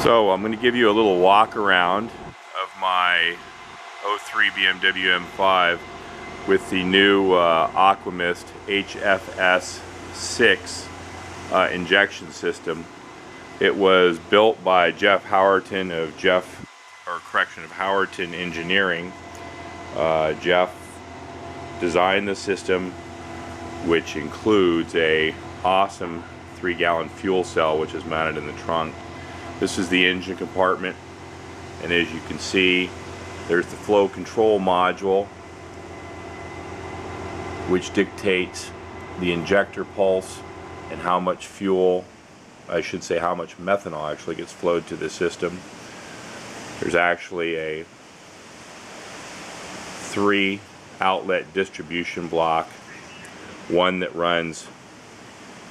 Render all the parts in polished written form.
So I'm going to give you a little walk around of my 03 BMW M5 with the new Aquamist HFS-6 injection system. It was built by Jeff Howerton of Howerton Engineering. Jeff designed the system, which includes a awesome 3-gallon fuel cell which is mounted in the trunk. This is the engine compartment, and as you can see, there's the flow control module, which dictates the injector pulse and how much fuel, I should say how much methanol actually gets flowed to the system. There's actually a 3-outlet distribution block, one that runs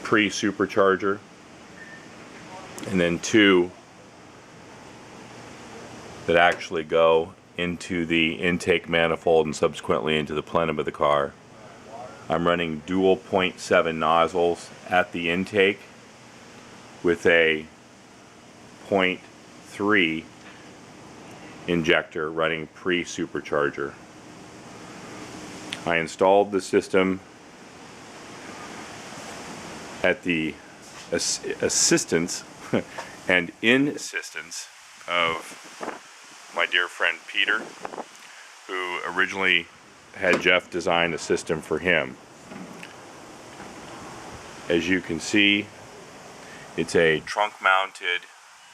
pre-supercharger, and then 2 that actually go into the intake manifold and subsequently into the plenum of the car. I'm running dual 0.7 nozzles at the intake with a 0.3 injector running pre-supercharger. I installed the system at the assistance and insistence of my dear friend Peter, who originally had Jeff design a system for him. As you can see, it's a trunk mounted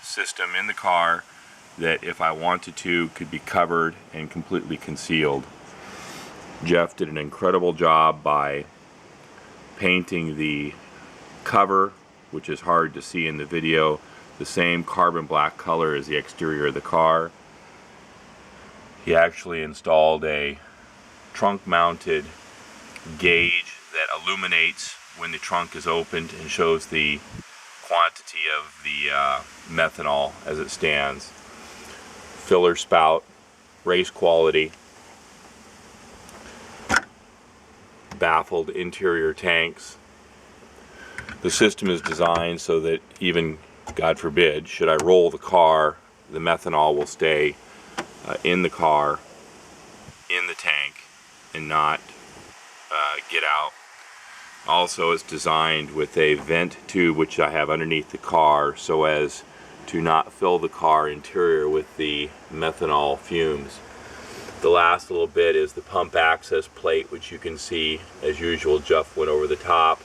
system in the car that, if I wanted to, could be covered and completely concealed. Jeff did an incredible job by painting the cover, which is hard to see in the video, the same carbon black color as the exterior of the car. He actually installed a trunk mounted gauge that illuminates when the trunk is opened and shows the quantity of the methanol as it stands. Filler spout, race quality, baffled interior tanks. The system is designed so that even, God forbid, should I roll the car, the methanol will stay in the car, in the tank, and not get out. Also, it's designed with a vent tube which I have underneath the car so as to not fill the car interior with the methanol fumes. The last little bit is the pump access plate, which you can see, as usual, Jeff went over the top.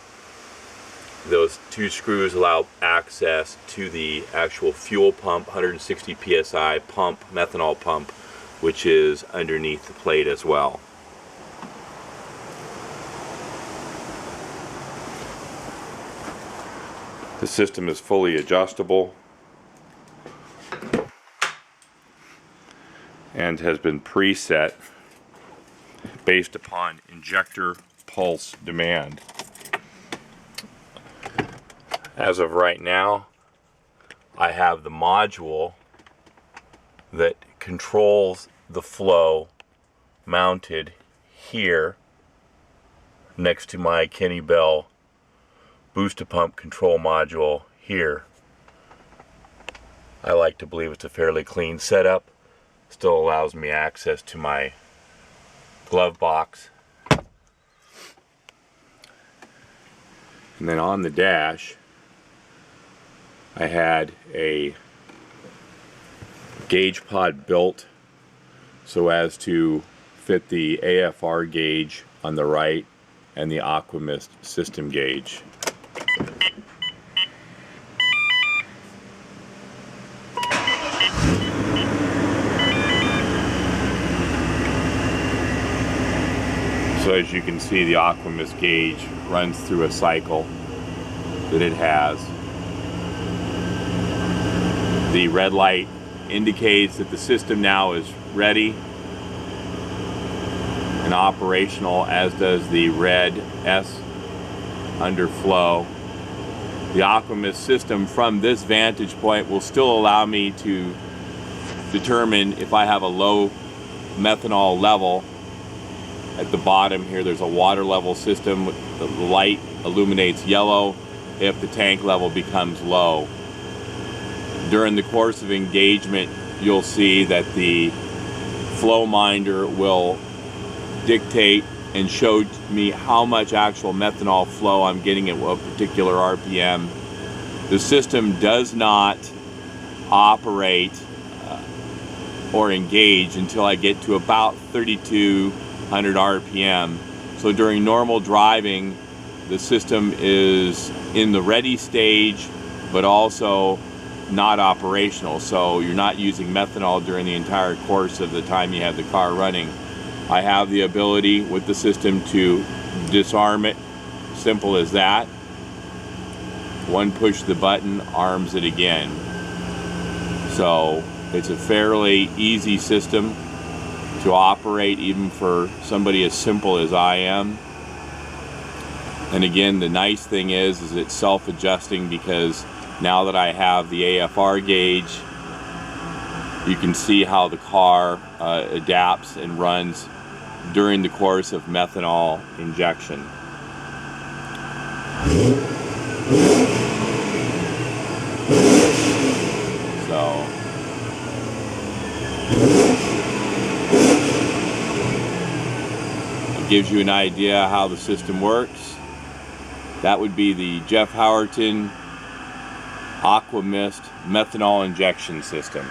Those 2 screws allow access to the actual fuel pump, 160 psi pump, methanol pump, which is underneath the plate as well. The system is fully adjustable and has been preset based upon injector pulse demand. As of right now, I have the module that controls the flow mounted here next to my Kenny Bell booster pump control module here. I like to believe it's a fairly clean setup. Still allows me access to my glove box. And then on the dash, I had a gauge pod built so as to fit the AFR gauge on the right and the Aquamist system gauge. So as you can see, the Aquamist gauge runs through a cycle that it has. The red light indicates that the system now is ready and operational, as does the red S under flow. The Aquamist system from this vantage point will still allow me to determine if I have a low methanol level. At the bottom here, there's a water level system. The light illuminates yellow if the tank level becomes low. during the course of engagement, you'll see that the flow minder will dictate and show me how much actual methanol flow I'm getting at a particular RPM. The system does not operate or engage until I get to about 3,200 RPM. So during normal driving, the system is in the ready stage, but also not operational. So you're not using methanol during the entire course of the time you have the car running. I have the ability with the system to disarm it, simple as that. One push the button, arms it again. So it's a fairly easy system to operate, even for somebody as simple as I am. And again, the nice thing is it's self-adjusting, because now that I have the AFR gauge, you can see how the car adapts and runs during the course of methanol injection. So it gives you an idea how the system works. That would be the Jeff Howerton Aquamist methanol injection system.